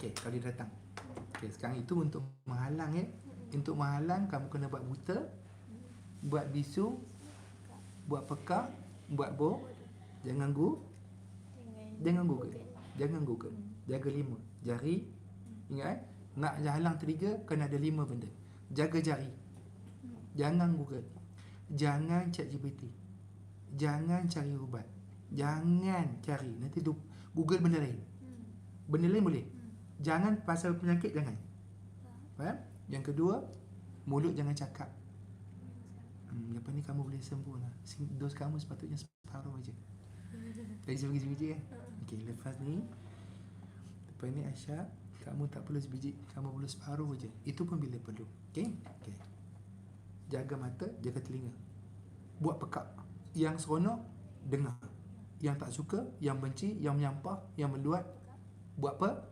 Okey, kalau dia datang. Okey, sekarang itu untuk menghalang ya. Untuk menghalang kamu kena buat buta, buat bisu, buat pekak, buat bo. Jangan Google. Jangan Google. Jaga 5 jari. Ingat nak halang 3 kena ada 5 benda. Jaga jari. Jangan Google. Jangan ChatGPT. Jangan cari ubat. Jangan cari. Nanti tu Google benda lain. Benda lain boleh. Jangan pasal penyakit, jangan. Faham? Yang kedua, mulut jangan cakap. Lepas ni kamu boleh sembuh lah. Dos kamu sepatutnya separuh aja. Dari sebiji-biji kan? Okey, lepas ni Aisyah, kamu tak perlu sebiji, kamu perlu separuh aja. Itu pun bila perlu. Okey? Okey. Jaga mata, jaga telinga. Buat pekak. Yang seronok dengar. Yang tak suka, yang benci, yang menyampah, yang meluat, buat apa?